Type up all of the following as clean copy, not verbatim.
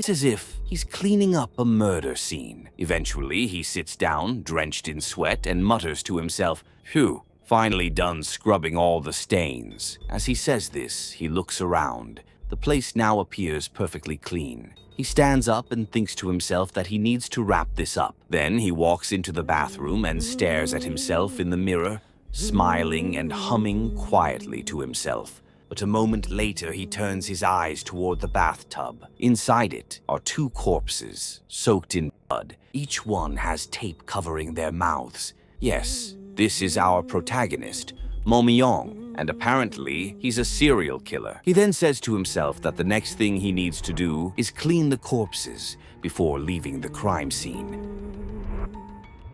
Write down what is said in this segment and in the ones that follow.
It's as if he's cleaning up a murder scene. Eventually, he sits down, drenched in sweat, and mutters to himself, "Phew, finally done scrubbing all the stains." As he says this, he looks around. The place now appears perfectly clean. He stands up and thinks to himself that he needs to wrap this up. Then he walks into the bathroom and stares at himself in the mirror, smiling and humming quietly to himself. But a moment later, he turns his eyes toward the bathtub. Inside it are two corpses, soaked in blood. Each one has tape covering their mouths. Yes, this is our protagonist, Momyong, and apparently he's a serial killer. He then says to himself that the next thing he needs to do is clean the corpses before leaving the crime scene.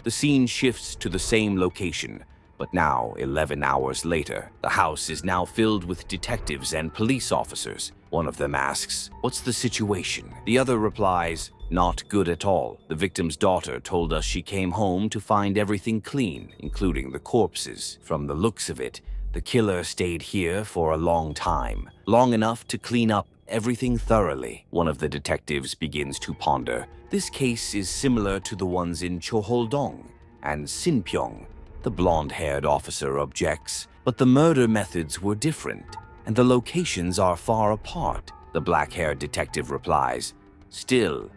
The scene shifts to the same location, but now, 11 hours later, the house is now filled with detectives and police officers. One of them asks, "What's the situation?" The other replies, "Not good at all. The victim's daughter told us she came home to find everything clean, including the corpses. From the looks of it, the killer stayed here for a long time, long enough to clean up everything thoroughly." One of the detectives begins to ponder. This case is similar to the ones in Choholdong and Sinpyeong. The blonde-haired officer objects, but the murder methods were different, and the locations are far apart. The black-haired detective replies, "Still,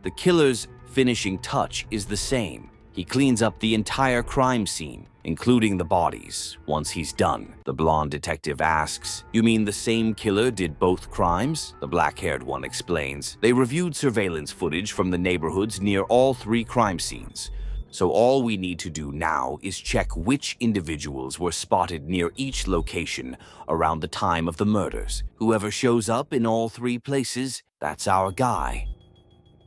the killer's finishing touch is the same. He cleans up the entire crime scene, including the bodies, once he's done." The blonde detective asks, "You mean the same killer did both crimes?" The black-haired one explains, "They reviewed surveillance footage from the neighborhoods near all three crime scenes. So all we need to do now is check which individuals were spotted near each location around the time of the murders. Whoever shows up in all three places, that's our guy."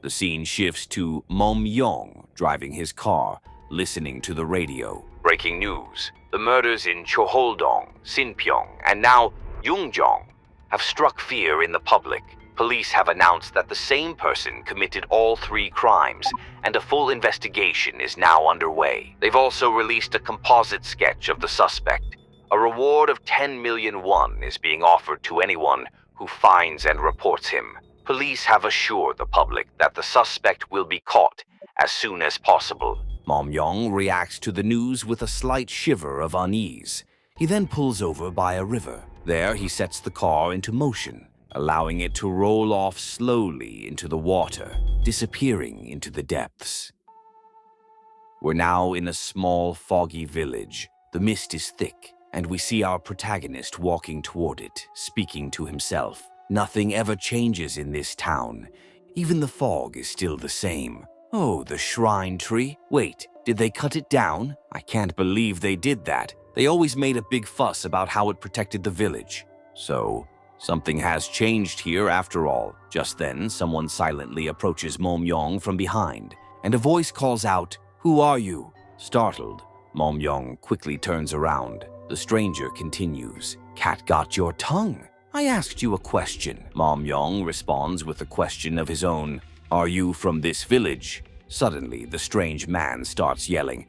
The scene shifts to Momyong driving his car, listening to the radio. Breaking news. The murders in Choholdong, Sinpyeong, and now Yungjong have struck fear in the public. Police have announced that the same person committed all three crimes, and a full investigation is now underway. They've also released a composite sketch of the suspect. A reward of 10 million won is being offered to anyone who finds and reports him. Police have assured the public that the suspect will be caught as soon as possible. Momyong reacts to the news with a slight shiver of unease. He then pulls over by a river. There he sets the car into motion, allowing it to roll off slowly into the water, disappearing into the depths. We're now in a small, foggy village. The mist is thick, and we see our protagonist walking toward it, speaking to himself. Nothing ever changes in this town. Even the fog is still the same. Oh, the shrine tree. Wait, did they cut it down? I can't believe they did that. They always made a big fuss about how it protected the village. So, something has changed here after all. Just then, someone silently approaches Momyong from behind, and a voice calls out, "Who are you?" Startled, Momyong quickly turns around. The stranger continues, "Cat got your tongue. I asked you a question." Momyong responds with a question of his own. "Are you from this village?" Suddenly, the strange man starts yelling,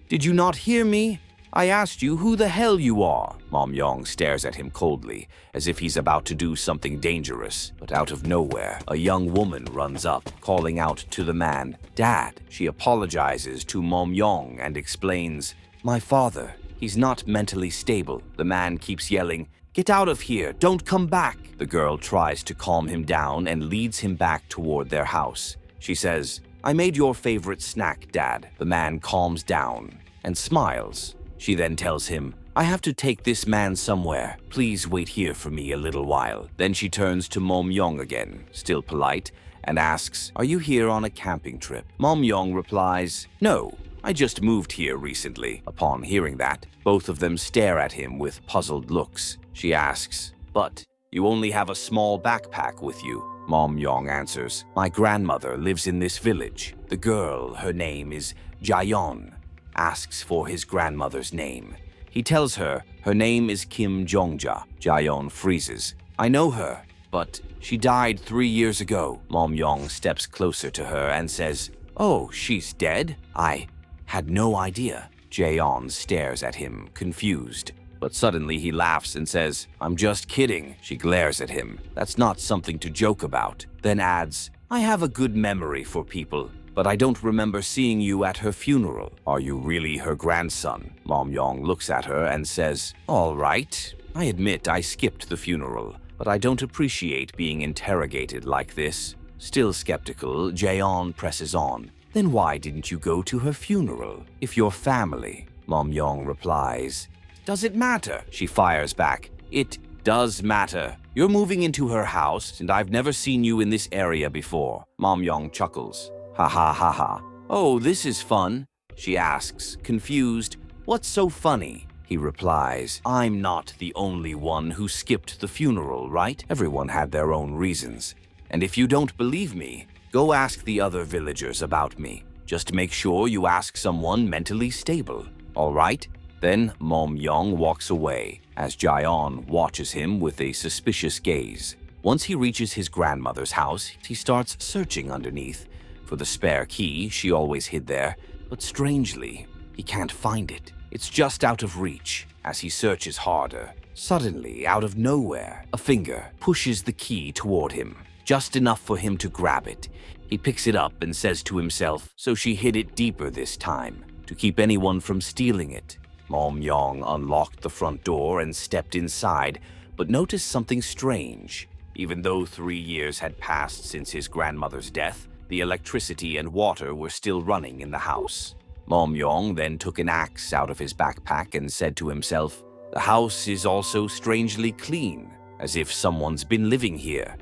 "Did you not hear me? I asked you who the hell you are." Momyong stares at him coldly, as if he's about to do something dangerous. But out of nowhere, a young woman runs up, calling out to the man, "Dad." She apologizes to Momyong and explains, "My father, he's not mentally stable." The man keeps yelling, "Get out of here, don't come back." The girl tries to calm him down and leads him back toward their house. She says, "I made your favorite snack, Dad." The man calms down and smiles. She then tells him, "I have to take this man somewhere. Please wait here for me a little while." Then she turns to Momyong again, still polite, and asks, "Are you here on a camping trip?" Momyong replies, "No, I just moved here recently." Upon hearing that, both of them stare at him with puzzled looks. She asks, "But you only have a small backpack with you." Momyong answers, "My grandmother lives in this village." The girl, her name is Jayon, asks for his grandmother's name. He tells her her name is Kim Jongja. Jayon freezes. "I know her, but she died 3 years ago." Momyong steps closer to her and says, "Oh, she's dead? I had no idea." Jayon stares at him, confused. But suddenly he laughs and says, "I'm just kidding." She glares at him. "That's not something to joke about." Then adds, I have a good memory for people, but I don't remember seeing you at her funeral. Are you really her grandson? Mom-yong looks at her and says, all right. I admit I skipped the funeral, but I don't appreciate being interrogated like this. Still skeptical, Jaeon presses on. Then why didn't you go to her funeral? If you're family, Mom-yong replies. Does it matter? She fires back. It does matter. You're moving into her house, and I've never seen you in this area before. Mom-yong chuckles. Ha ha ha ha. Oh, this is fun, she asks, confused. What's so funny? He replies, I'm not the only one who skipped the funeral, right? Everyone had their own reasons. And if you don't believe me, go ask the other villagers about me. Just make sure you ask someone mentally stable, all right? Then Mom-yong walks away, as Jaeon watches him with a suspicious gaze. Once he reaches his grandmother's house, he starts searching underneath for the spare key she always hid there, but strangely, he can't find it. It's just out of reach. As he searches harder, suddenly, out of nowhere, a finger pushes the key toward him, just enough for him to grab it. He picks it up and says to himself, so she hid it deeper this time, to keep anyone from stealing it. Mom-yong unlocked the front door and stepped inside, but noticed something strange. Even though 3 years had passed since his grandmother's death, the electricity and water were still running in the house. Mom-yong then took an axe out of his backpack and said to himself, the house is also strangely clean, as if someone's been living here.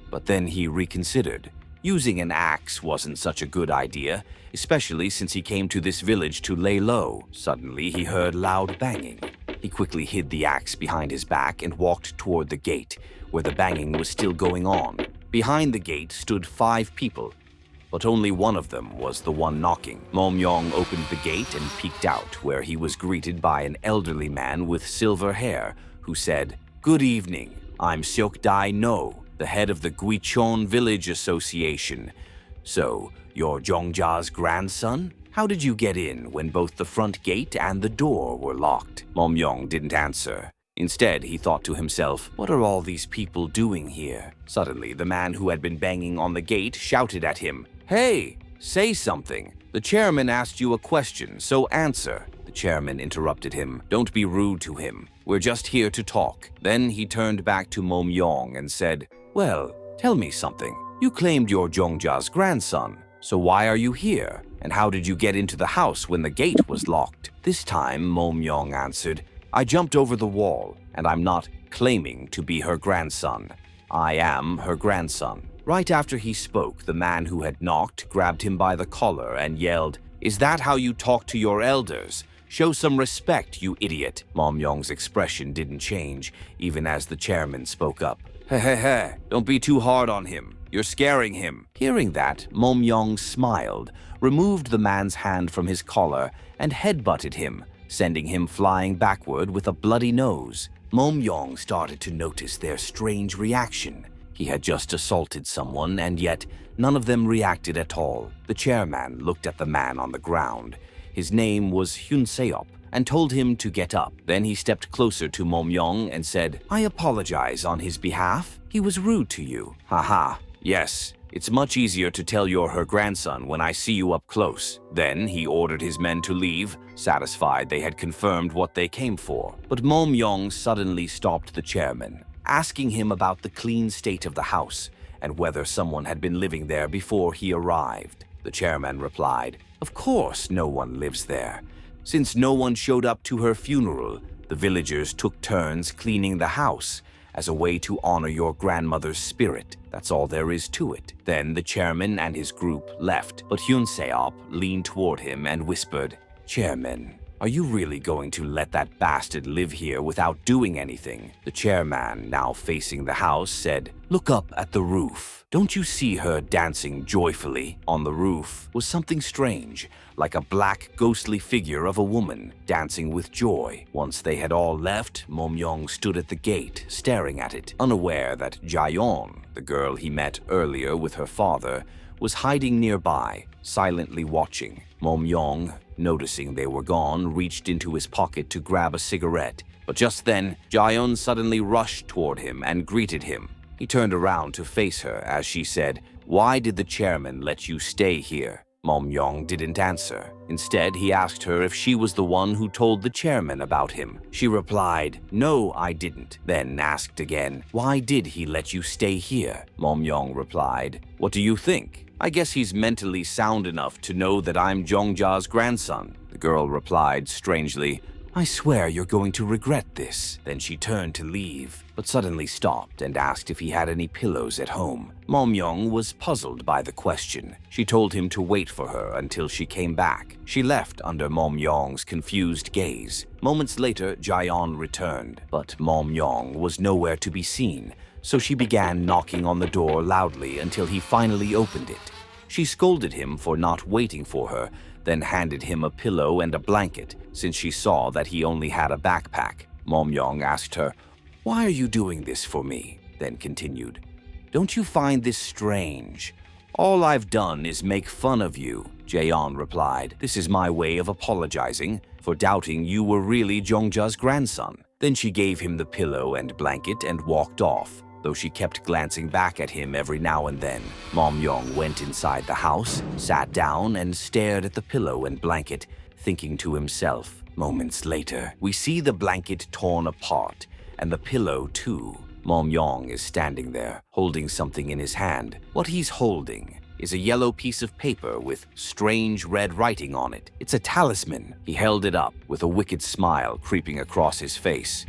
But then he reconsidered. Using an axe wasn't such a good idea, especially since he came to this village to lay low. Suddenly, he heard loud banging. He quickly hid the axe behind his back and walked toward the gate, where the banging was still going on. Behind the gate stood 5 people, but only one of them was the one knocking. Mom-yong opened the gate and peeked out, where he was greeted by an elderly man with silver hair, who said, Good evening, I'm Seok-dae No, the head of the Gwichon Village Association. So, you're Jongja's grandson? How did you get in when both the front gate and the door were locked? Mom-yong didn't answer. Instead, he thought to himself, what are all these people doing here? Suddenly, the man who had been banging on the gate shouted at him, Hey, say something. The chairman asked you a question, so answer. The chairman interrupted him. Don't be rude to him. We're just here to talk. Then he turned back to Mom-yong and said, Well, tell me something. You claimed you're Jongja's grandson, so why are you here? And how did you get into the house when the gate was locked? This time, Mom-yong answered, I jumped over the wall, and I'm not claiming to be her grandson. I am her grandson. Right after he spoke, the man who had knocked grabbed him by the collar and yelled, Is that how you talk to your elders? Show some respect, you idiot. Mom-yong's expression didn't change, even as the chairman spoke up. Heh, don't be too hard on him. You're scaring him. Hearing that, Mom-yong smiled, removed the man's hand from his collar, and headbutted him, sending him flying backward with a bloody nose. Mom-yong started to notice their strange reaction. He had just assaulted someone, and yet none of them reacted at all. The chairman looked at the man on the ground. His name was Hyun Seop, and told him to get up. Then he stepped closer to Mom-yong and said, I apologize on his behalf. He was rude to you. Haha. Yes, it's much easier to tell you're her grandson when I see you up close. Then he ordered his men to leave, satisfied they had confirmed what they came for. But Mom-yong suddenly stopped the chairman, asking him about the clean state of the house and whether someone had been living there before he arrived. The chairman replied, Of course no one lives there. Since no one showed up to her funeral, the villagers took turns cleaning the house as a way to honor your grandmother's spirit. That's all there is to it. Then the chairman and his group left, but Hyun Seop leaned toward him and whispered, Chairman, are you really going to let that bastard live here without doing anything? The chairman, now facing the house, said, Look up at the roof. Don't you see her dancing joyfully? On the roof was something strange, like a black, ghostly figure of a woman dancing with joy. Once they had all left, Mom-yong stood at the gate, staring at it, unaware that Jaeon, the girl he met earlier with her father, was hiding nearby, silently watching. Mom-yong, noticing they were gone, reached into his pocket to grab a cigarette. But just then, Jaeon suddenly rushed toward him and greeted him. He turned around to face her as she said, Why did the chairman let you stay here? Mom-yong didn't answer. Instead, he asked her if she was the one who told the chairman about him. She replied, "No, I didn't." Then asked again, "Why did he let you stay here?" Mom-yong replied, "What do you think? I guess he's mentally sound enough to know that I'm Jongja's grandson." The girl replied strangely, "I swear you're going to regret this." Then she turned to leave, but suddenly stopped and asked if he had any pillows at home. Mom-yong was puzzled by the question. She told him to wait for her until she came back. She left under Mom-yong's confused gaze. Moments later, Jaeon returned, but Mom-yong was nowhere to be seen, so she began knocking on the door loudly until he finally opened it. She scolded him for not waiting for her, then handed him a pillow and a blanket, since she saw that he only had a backpack. Mom-yong asked her, "Why are you doing this for me?" Then continued, "Don't you find this strange? All I've done is make fun of you." Jaeon replied, "This is my way of apologizing for doubting you were really Jongja's grandson." Then she gave him the pillow and blanket and walked off, though she kept glancing back at him every now and then. Mom-yong went inside the house, sat down, and stared at the pillow and blanket, thinking to himself. Moments later, we see the blanket torn apart, and the pillow too. Mom-yong is standing there, holding something in his hand. What he's holding is a yellow piece of paper with strange red writing on it. It's a talisman. He held it up with a wicked smile creeping across his face.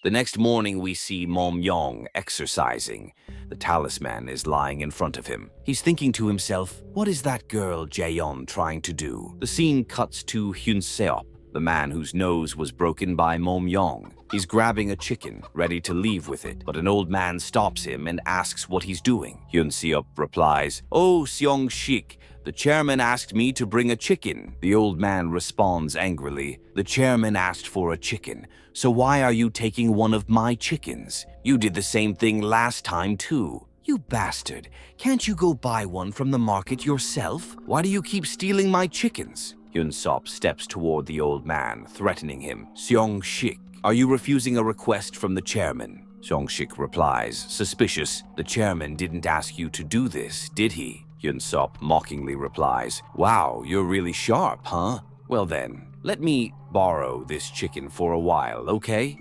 The next morning, we see Mom-yong exercising. The talisman is lying in front of him. He's thinking to himself, what is that girl Jaeon trying to do? The scene cuts to Hyun-seop, the man whose nose was broken by Mom-yong. He's grabbing a chicken, ready to leave with it, but an old man stops him and asks what he's doing. Hyun-seop replies, "Oh, Seong-shik, the chairman asked me to bring a chicken." The old man responds angrily, "The chairman asked for a chicken, so why are you taking one of my chickens? You did the same thing last time too. You bastard, can't you go buy one from the market yourself? Why do you keep stealing my chickens?" Hyun-seop steps toward the old man, threatening him. "Seong-shik, are you refusing a request from the chairman?" Seong-shik replies, suspicious, "The chairman didn't ask you to do this, did he?" Hyun-seop mockingly replies, "Wow, you're really sharp, huh? Well then, let me borrow this chicken for a while, okay?"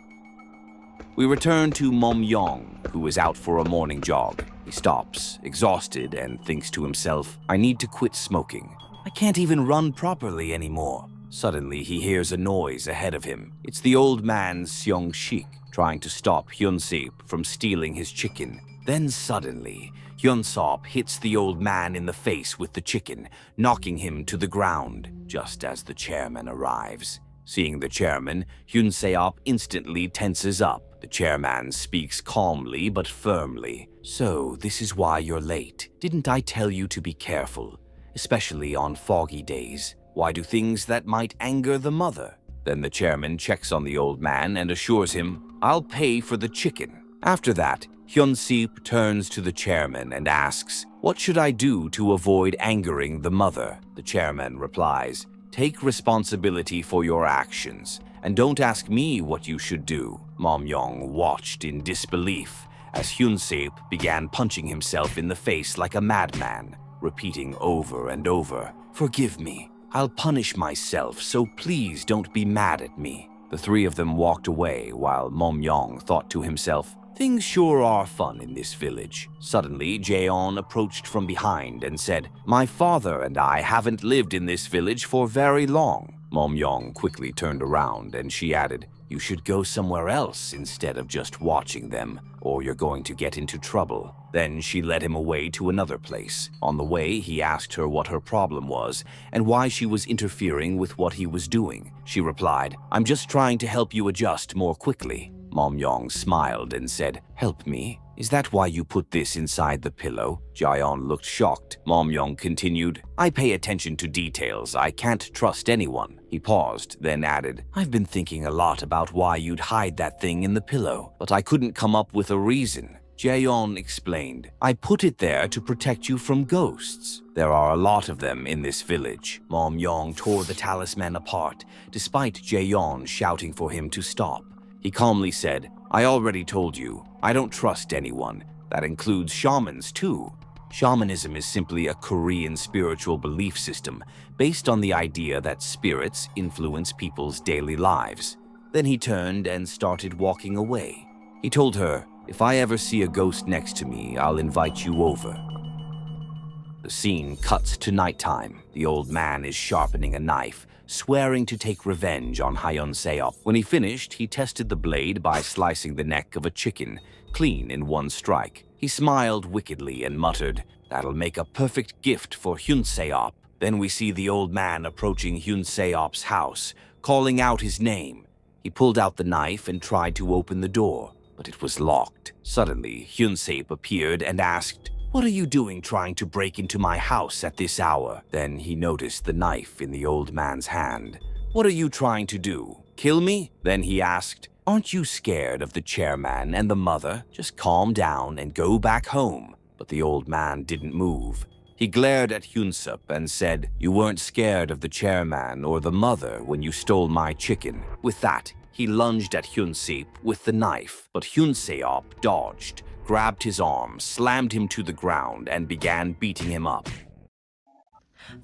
We return to Mom-yong, who is out for a morning jog. He stops, exhausted, and thinks to himself, "I need to quit smoking. I can't even run properly anymore." Suddenly, he hears a noise ahead of him. It's the old man Seong-shik trying to stop Hyun-seop from stealing his chicken. Then suddenly, Hyun-seop hits the old man in the face with the chicken, knocking him to the ground, just as the chairman arrives. Seeing the chairman, Hyun-seop instantly tenses up. The chairman speaks calmly but firmly. "So, this is why you're late. Didn't I tell you to be careful, especially on foggy days? Why do things that might anger the mother?" Then the chairman checks on the old man and assures him, "I'll pay for the chicken." After that, Hyun-seop turns to the chairman and asks, "What should I do to avoid angering the mother?" The chairman replies, "Take responsibility for your actions, and don't ask me what you should do." Mom-yong watched in disbelief as Hyun-seop began punching himself in the face like a madman, repeating over and over, "Forgive me. I'll punish myself, so please don't be mad at me." The three of them walked away while Mom-yong thought to himself, "Things sure are fun in this village." Suddenly, Jaeon approached from behind and said, "My father and I haven't lived in this village for very long." Mom-yong quickly turned around and she added, "You should go somewhere else instead of just watching them, or you're going to get into trouble." Then she led him away to another place. On the way, he asked her what her problem was and why she was interfering with what he was doing. She replied, "I'm just trying to help you adjust more quickly." Mom-yong smiled and said, "Help me? Is that why you put this inside the pillow?" Jaeon looked shocked. Mom-yong continued, "I pay attention to details. I can't trust anyone." He paused, then added, "I've been thinking a lot about why you'd hide that thing in the pillow, but I couldn't come up with a reason." Jaeon explained, "I put it there to protect you from ghosts. There are a lot of them in this village." Mom-yong tore the talisman apart, despite Jaeon shouting for him to stop. He calmly said, "I already told you, I don't trust anyone. That includes shamans too. Shamanism is simply a Korean spiritual belief system based on the idea that spirits influence people's daily lives. Then he turned and started walking away. He told her, "If I ever see a ghost next to me, I'll invite you over." The scene cuts to nighttime. The old man is sharpening a knife, swearing to take revenge on Hyun Seop. When he finished, he tested the blade by slicing the neck of a chicken, clean in one strike. He smiled wickedly and muttered, "That'll make a perfect gift for Hyun Seop." Then we see the old man approaching Hyun Seop's house, calling out his name. He pulled out the knife and tried to open the door, but it was locked. Suddenly, Hyun Seop appeared and asked, "What are you doing trying to break into my house at this hour?" Then he noticed the knife in the old man's hand. "What are you trying to do? Kill me?" Then he asked, "Aren't you scared of the chairman and the mother? Just calm down and go back home." But the old man didn't move. He glared at Hyunsuk and said, "You weren't scared of the chairman or the mother when you stole my chicken." With that, he lunged at Hyunsuk with the knife, but Hyunseop dodged, grabbed his arm, slammed him to the ground, and began beating him up.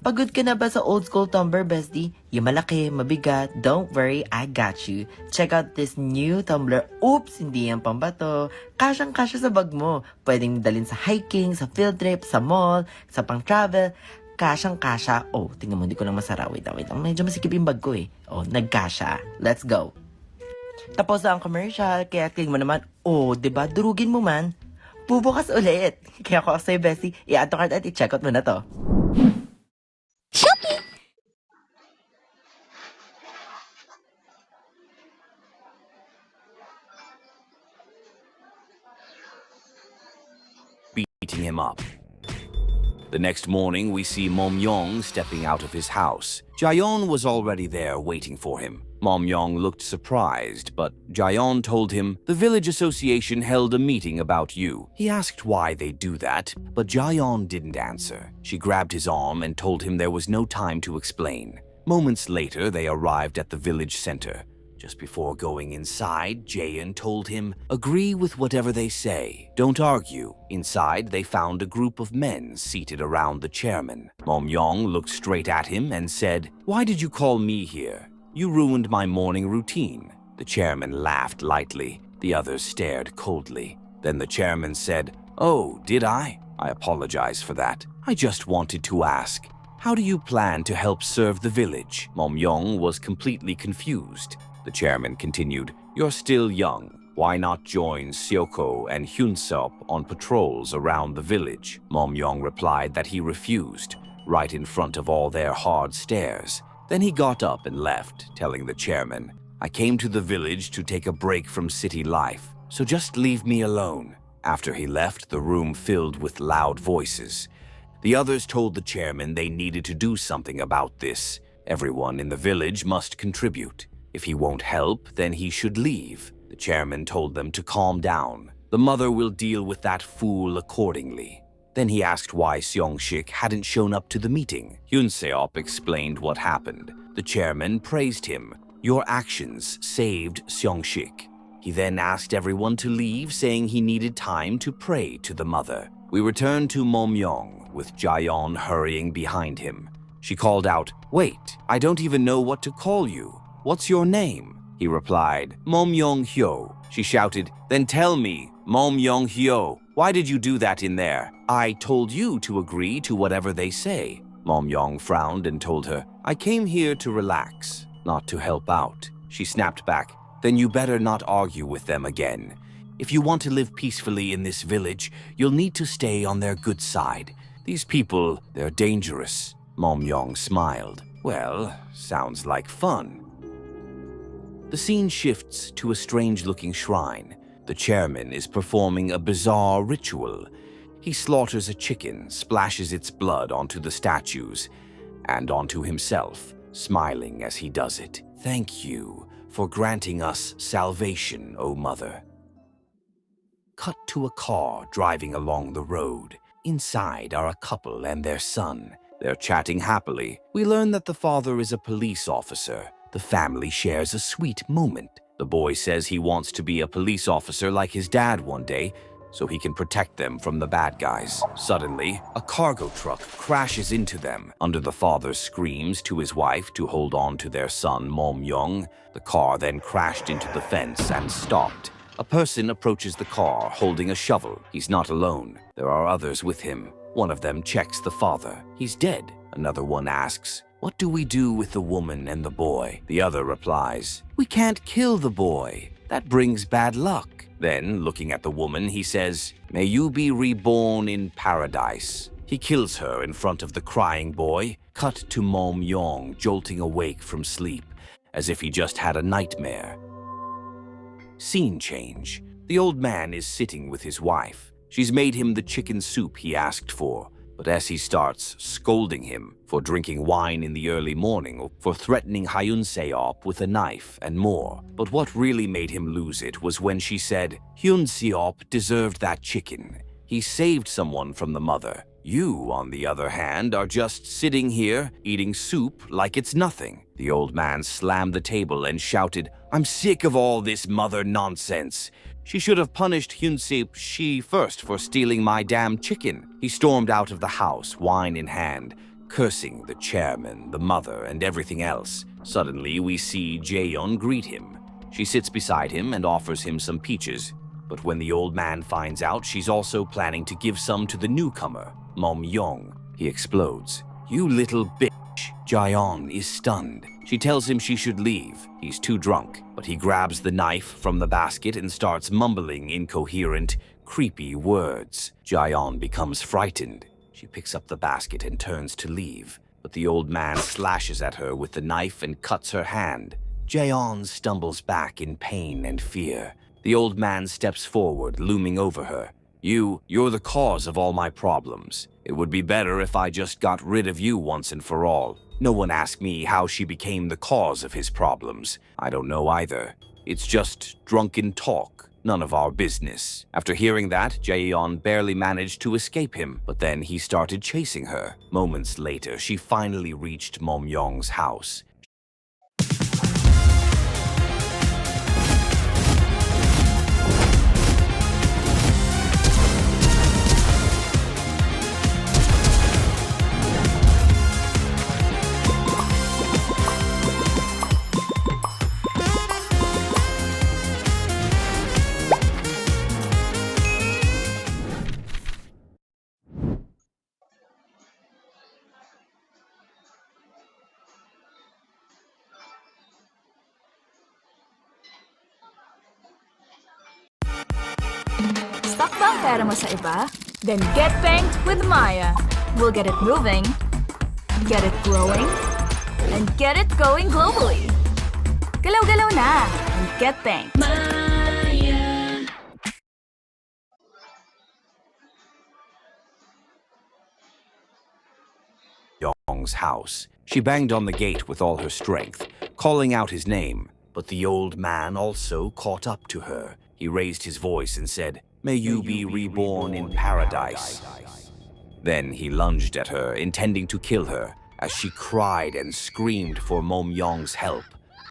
Pagod ka na ba sa old school tumbler, bestie? Yung malaki, mabigat, don't worry, I got you. Check out this new tumbler. Oops, hindi yan pambato. Kasyang-kasya sa bag mo. Pwedeng dalhin sa hiking, sa field trip, sa mall, sa pang-travel. Kasyang-kasya. Oh, tingnan mo, hindi ko lang masara. Wait lang. Medyo masikip yung bag ko eh. Oh, nagkasya. Let's go. Tapos na ang commercial, kaya tingin mo naman, oh, diba, durugin mo man. Bubukas ulit. Kaya ako sa'yo, bestie, i-add to cart at i-check out mo na to. Beating him up. The next morning, we see Momyong stepping out of his house. Jaeon was already there waiting for him. Momyong looked surprised, but Jaeon told him, "The village association held a meeting about you." He asked why they do that, but Jaeon didn't answer. She grabbed his arm and told him there was no time to explain. Moments later, they arrived at the village center. Just before going inside, Jaeon told him, "Agree with whatever they say. Don't argue." Inside, they found a group of men seated around the chairman. Momyong looked straight at him and said, "Why did you call me here? You ruined my morning routine." The chairman laughed lightly. The others stared coldly. Then the chairman said, "Oh, did I? I apologize for that. I just wanted to ask, how do you plan to help serve the village?" Momyong was completely confused. The chairman continued, "You're still young. Why not join Seoko and Hyunsuk on patrols around the village?" Momyong replied that he refused, right in front of all their hard stares. Then he got up and left, telling the chairman, "I came to the village to take a break from city life, so just leave me alone." After he left, the room filled with loud voices. The others told the chairman they needed to do something about this. Everyone in the village must contribute. If he won't help, then he should leave. The chairman told them to calm down. The mother will deal with that fool accordingly. Then he asked why Seong-shik hadn't shown up to the meeting. Hyun-seop explained what happened. The chairman praised him. "Your actions saved Seong-shik." He then asked everyone to leave, saying he needed time to pray to the mother. We return to Momyong, with Jaeon hurrying behind him. She called out, "Wait, I don't even know what to call you. What's your name?" He replied, "Momyong-hyo." She shouted, "Then tell me, Momyong-hyo, why did you do that in there? I told you to agree to whatever they say." Momyong frowned and told her, "I came here to relax, not to help out." She snapped back, "Then you better not argue with them again. If you want to live peacefully in this village, you'll need to stay on their good side. These people, they're dangerous." Momyong smiled. "Well, sounds like fun." The scene shifts to a strange-looking shrine. The chairman is performing a bizarre ritual. He slaughters a chicken, splashes its blood onto the statues and onto himself, smiling as he does it. "Thank you for granting us salvation, O Mother." Cut to a car driving along the road. Inside are a couple and their son. They're chatting happily. We learn that the father is a police officer. The family shares a sweet moment. The boy says he wants to be a police officer like his dad one day, so he can protect them from the bad guys. Suddenly, a cargo truck crashes into them. Under the father screams to his wife to hold on to their son, Mom-young. The car then crashed into the fence and stopped. A person approaches the car holding a shovel. He's not alone. There are others with him. One of them checks the father. He's dead. Another one asks, "What do we do with the woman and the boy?" The other replies, "We can't kill the boy. That brings bad luck." Then, looking at the woman, he says, "May you be reborn in paradise." He kills her in front of the crying boy. Cut to Mom-young jolting awake from sleep, as if he just had a nightmare. Scene change. The old man is sitting with his wife. She's made him the chicken soup he asked for. But as he starts scolding him for drinking wine in the early morning, for threatening Hyun Seop with a knife, and more. But what really made him lose it was when she said, "Hyun Seop deserved that chicken. He saved someone from the mother. You, on the other hand, are just sitting here eating soup like it's nothing." The old man slammed the table and shouted, "I'm sick of all this mother nonsense. She should have punished Hyunsip she first for stealing my damn chicken." He stormed out of the house, wine in hand, cursing the chairman, the mother, and everything else. Suddenly, we see Jaeyeon greet him. She sits beside him and offers him some peaches. But when the old man finds out she's also planning to give some to the newcomer, Mom-young, he explodes. "You little bitch." Jaeyeon is stunned. She tells him she should leave. He's too drunk, but he grabs the knife from the basket and starts mumbling incoherent, creepy words. Jaeyeon becomes frightened. She picks up the basket and turns to leave, but the old man slashes at her with the knife and cuts her hand. Jaeyeon stumbles back in pain and fear. The old man steps forward, looming over her. You're the cause of all my problems. It would be better if I just got rid of you once and for all." No one asked me how she became the cause of his problems. I don't know either. It's just drunken talk. None of our business. After hearing that, Jaeyeon barely managed to escape him, but then he started chasing her. Moments later, she finally reached Mom-young's house. Stuck ba ang pera mo sa iba? Then get banked with Maya. We'll get it moving, get it growing, and get it going globally. Galaw-galaw na and get banked. Young's house. She banged on the gate with all her strength, calling out his name. But the old man also caught up to her. He raised his voice and said, "May you be reborn in paradise." Then he lunged at her, intending to kill her, as she cried and screamed for Mom-young's help.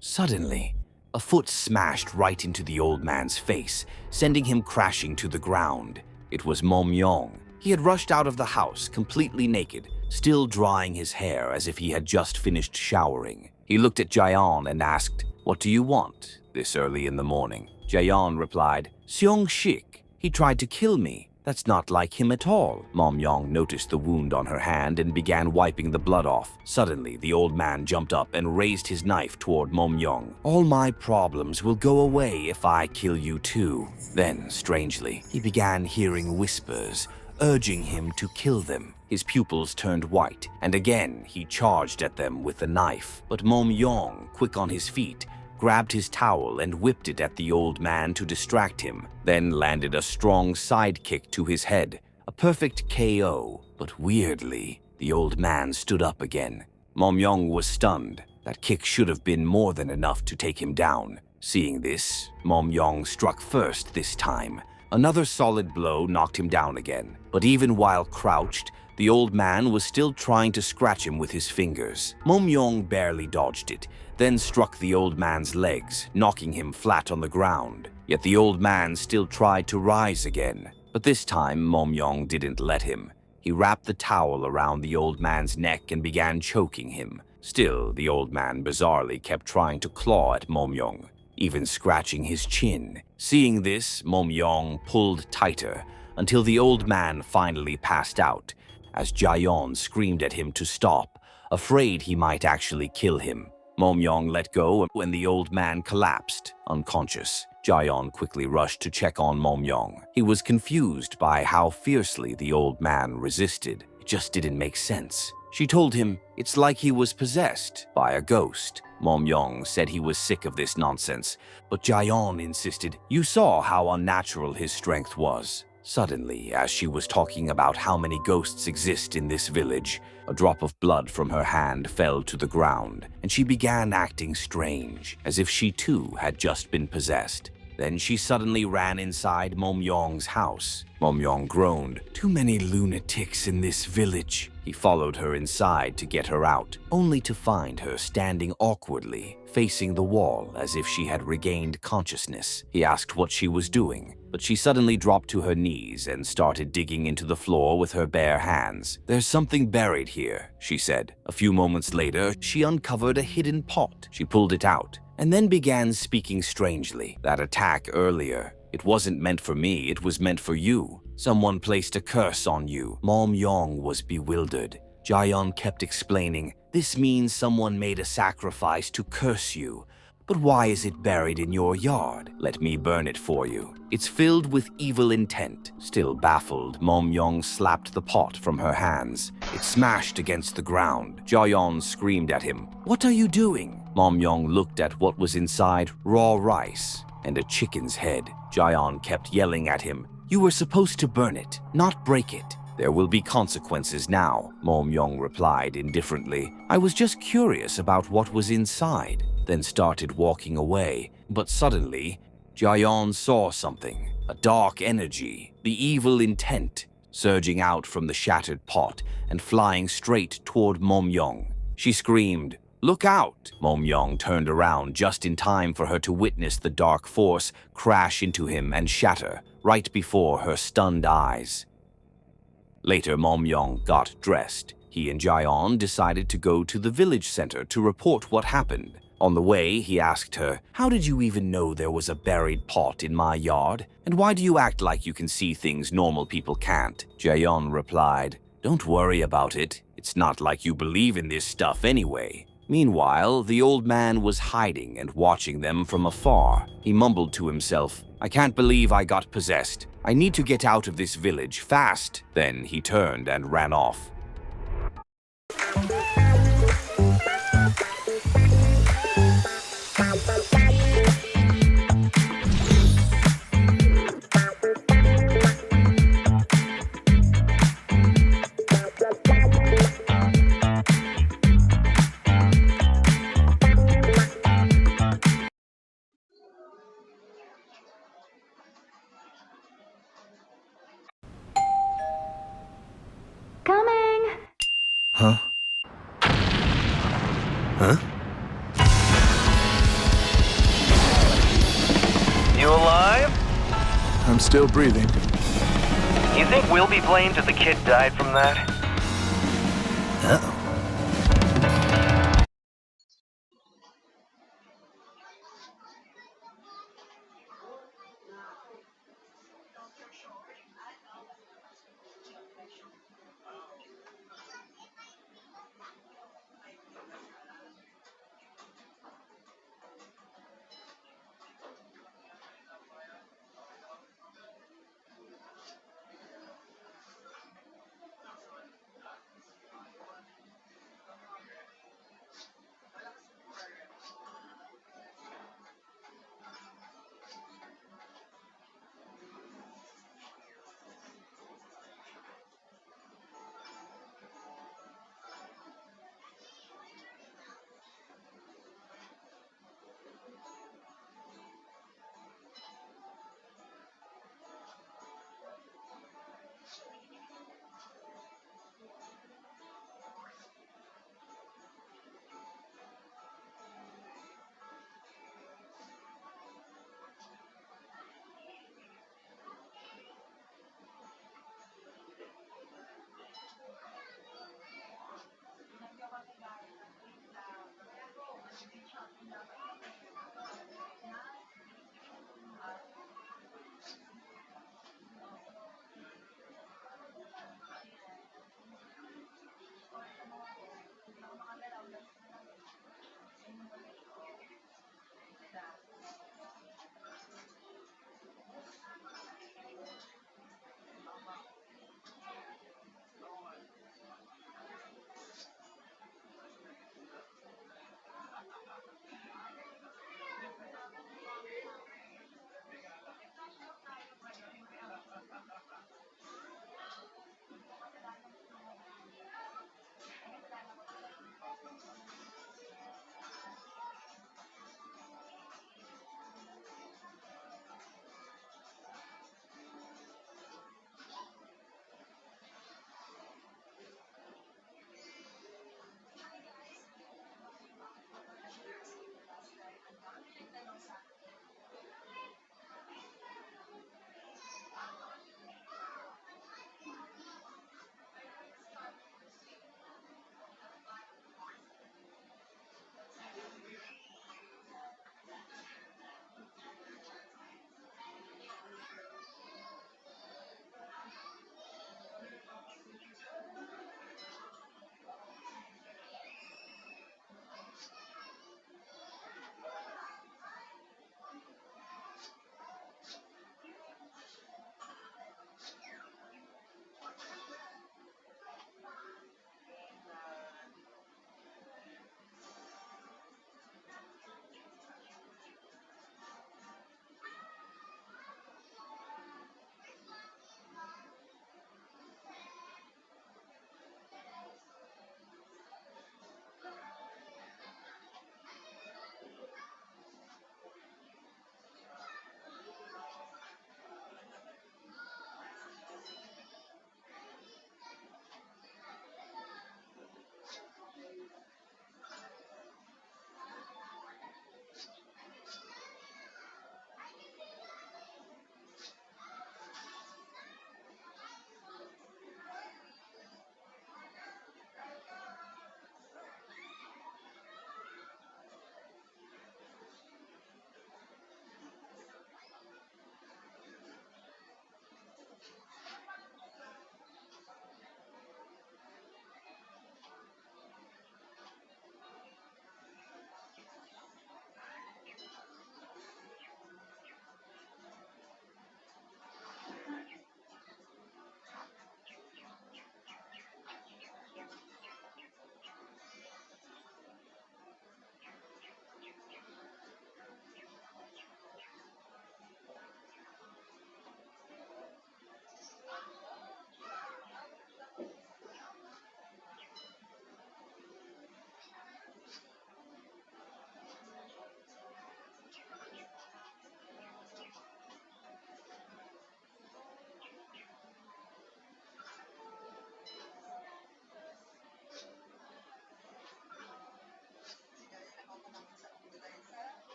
Suddenly, a foot smashed right into the old man's face, sending him crashing to the ground. It was Mom-young. He had rushed out of the house, completely naked, still drying his hair as if he had just finished showering. He looked at Jaeyeon and asked, "What do you want this early in the morning?" Jaeyeon replied, "Seong-shik. He tried to kill me. That's not like him at all." Mom-young noticed the wound on her hand and began wiping the blood off. Suddenly, the old man jumped up and raised his knife toward Mom-young. "All my problems will go away if I kill you too." Then, strangely, he began hearing whispers, urging him to kill them. His pupils turned white, and again he charged at them with the knife. But Mom-young, quick on his feet, grabbed his towel and whipped it at the old man to distract him, then landed a strong side kick to his head. A perfect KO, but weirdly, the old man stood up again. Mom-young was stunned. That kick should have been more than enough to take him down. Seeing this, Mom-young struck first this time. Another solid blow knocked him down again, but even while crouched, the old man was still trying to scratch him with his fingers. Mom-young barely dodged it, then struck the old man's legs, knocking him flat on the ground. Yet the old man still tried to rise again. But this time, Momyong didn't let him. He wrapped the towel around the old man's neck and began choking him. Still, the old man bizarrely kept trying to claw at Momyong, even scratching his chin. Seeing this, Momyong pulled tighter until the old man finally passed out, as Jayon screamed at him to stop, afraid he might actually kill him. Momyong let go when the old man collapsed, unconscious. Jayon quickly rushed to check on Momyong. He was confused by how fiercely the old man resisted. It just didn't make sense. She told him it's like he was possessed by a ghost. Momyong said he was sick of this nonsense, but Jayon insisted. You saw how unnatural his strength was. Suddenly, as she was talking about how many ghosts exist in this village, a drop of blood from her hand fell to the ground, and she began acting strange, as if she too had just been possessed. Then she suddenly ran inside Momyong's house. Momyong groaned, "Too many lunatics in this village." He followed her inside to get her out, only to find her standing awkwardly, facing the wall as if she had regained consciousness. He asked what she was doing, but she suddenly dropped to her knees and started digging into the floor with her bare hands. "There's something buried here," she said. A few moments later, she uncovered a hidden pot. She pulled it out and then began speaking strangely. "That attack earlier, it wasn't meant for me, it was meant for you. Someone placed a curse on you." Momyong was bewildered. Jayon kept explaining, "This means someone made a sacrifice to curse you. But why is it buried in your yard? Let me burn it for you. It's filled with evil intent." Still baffled, Momyong slapped the pot from her hands. It smashed against the ground. Jayon screamed at him, "What are you doing?" Momyong looked at what was inside: raw rice and a chicken's head. Jayon kept yelling at him, "You were supposed to burn it, not break it." "There will be consequences now," Momyong replied indifferently. "I was just curious about what was inside," then started walking away. But suddenly, Jayon saw something, a dark energy, the evil intent, surging out from the shattered pot and flying straight toward Momyong. She screamed, "Look out!" Momyong turned around just in time for her to witness the dark force crash into him and shatter right before her stunned eyes. Later, Momyong got dressed. He and Jayon decided to go to the village center to report what happened. On the way, he asked her, "How did you even know there was a buried pot in my yard? And why do you act like you can see things normal people can't?" Jayon replied, "Don't worry about it. It's not like you believe in this stuff anyway." Meanwhile, the old man was hiding and watching them from afar. He mumbled to himself, "I can't believe I got possessed. I need to get out of this village fast." Then he turned and ran off. Coming! Huh? Huh? You alive? I'm still breathing. You think we'll be blamed if the kid died from that? Uh-oh.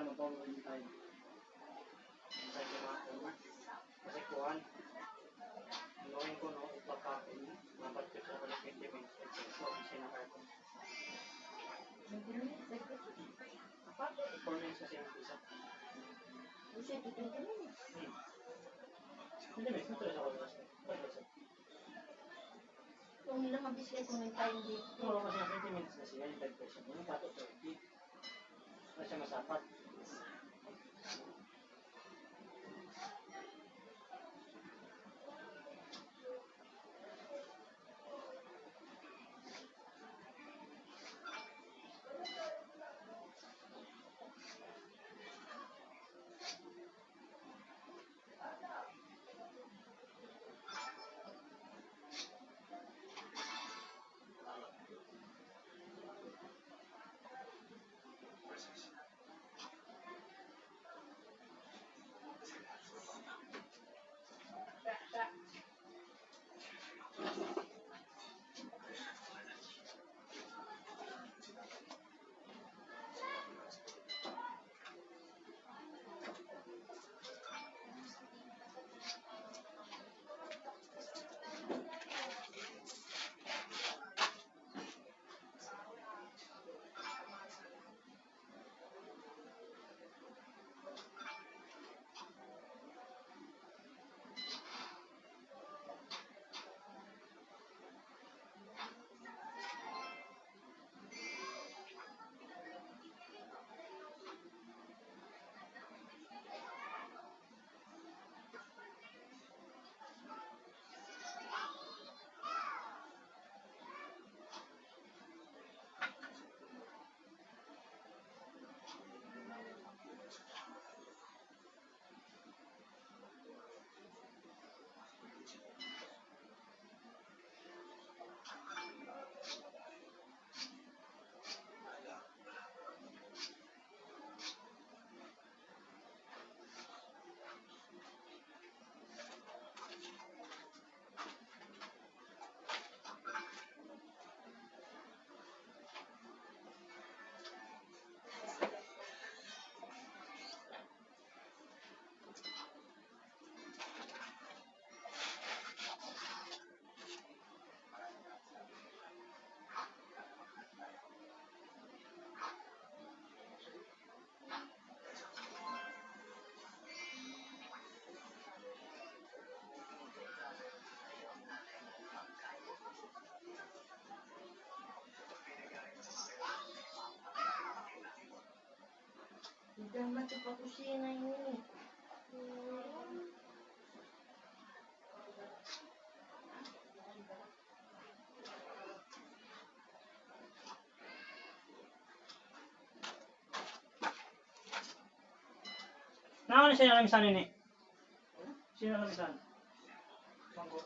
magpapabilitay. Sa kinakon. Kasi kuhan. Gawin ko, no, ipapapin. Dapat ko sa 50 minutes. So, sinakay ko. 20 minutes kasi yung isa. Hindi, minutes. Ito na ako. Kung nila mabisay kung nag-time date. Oo, kasi 20 minutes na siya yung third person. Yung tato 30. Wala siya masapat. Hindi mati pa kusina yun. Nakano siya yung lamisan ini? Sino yung lamisan? Manggo.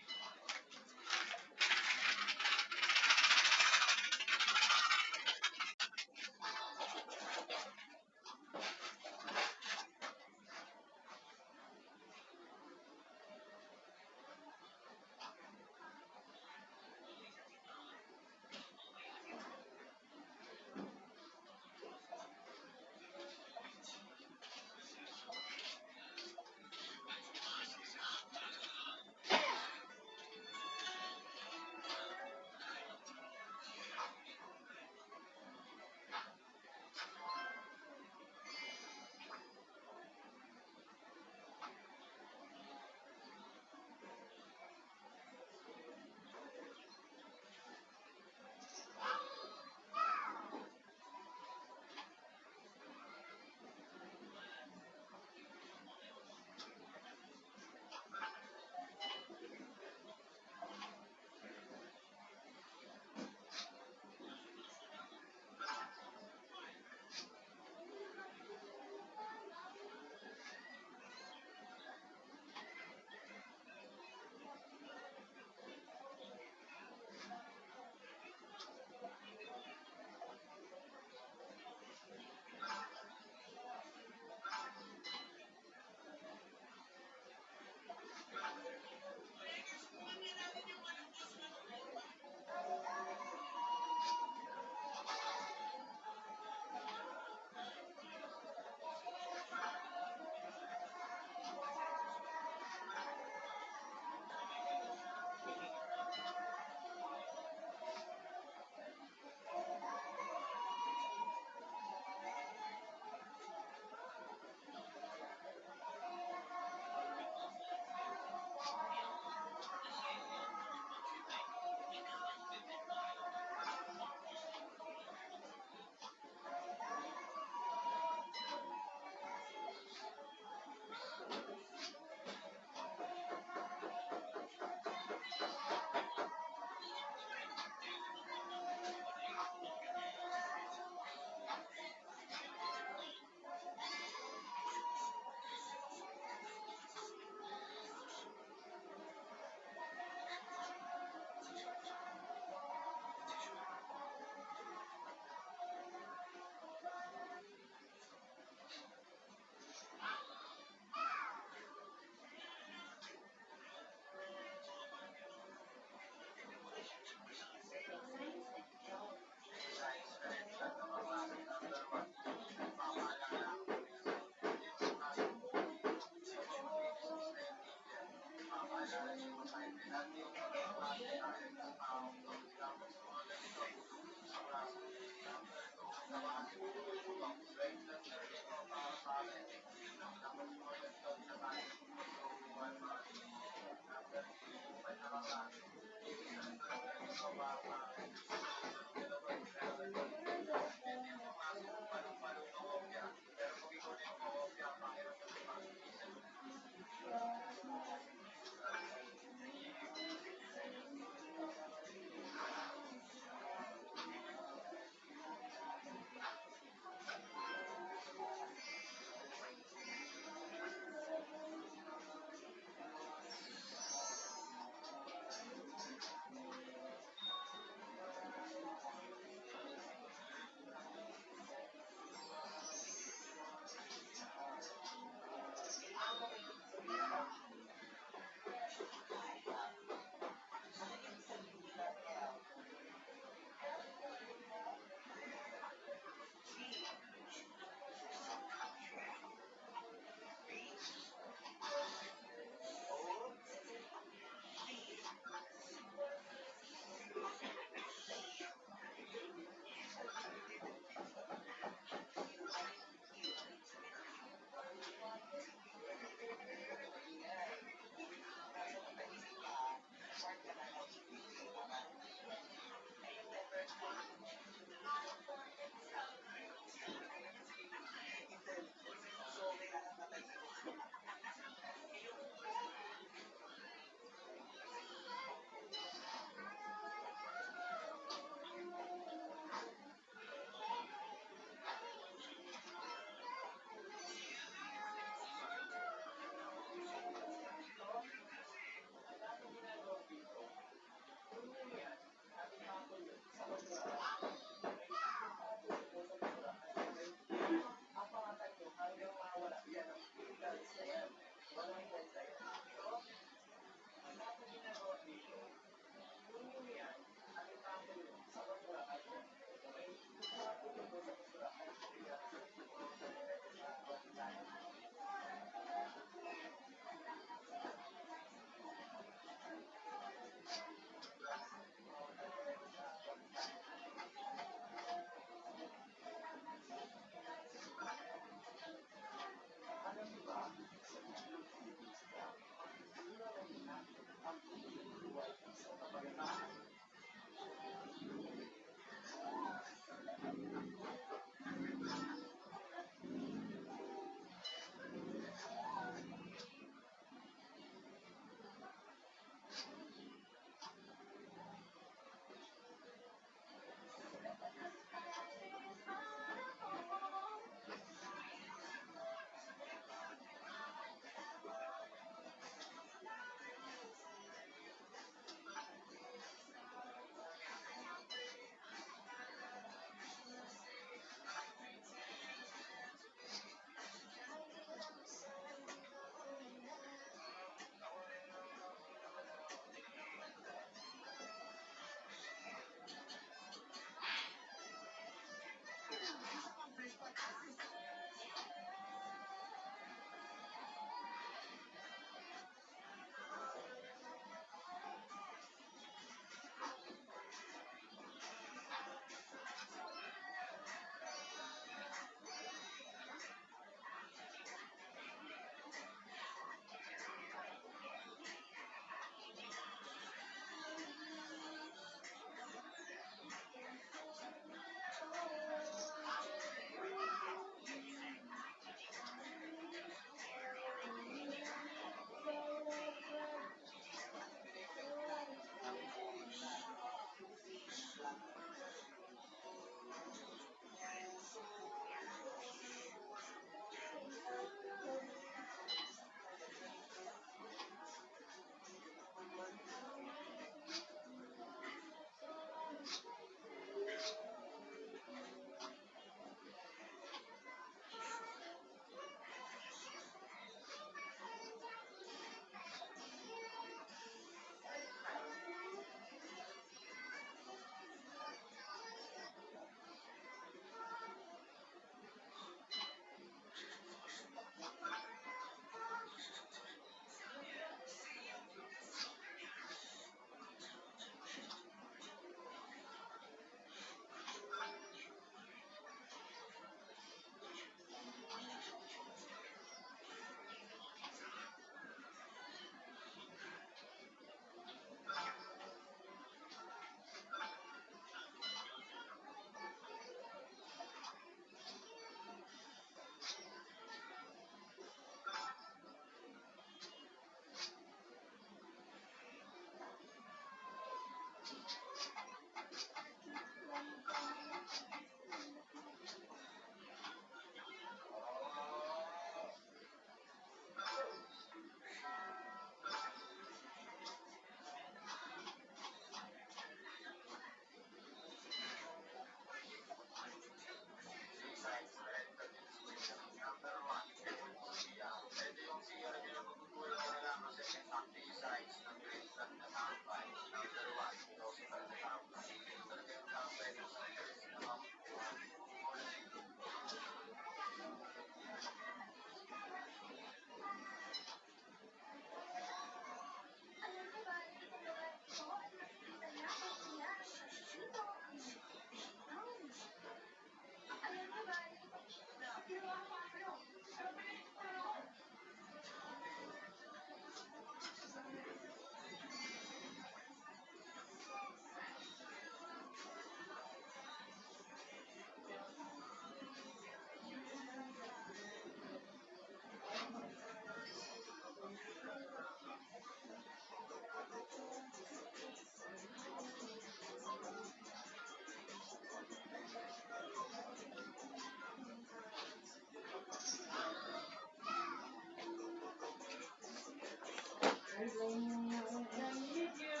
need you,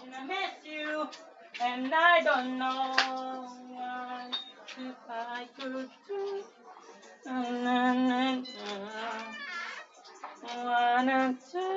and I miss you, and I don't know what if I could do. Na, na, na, na. Wanna do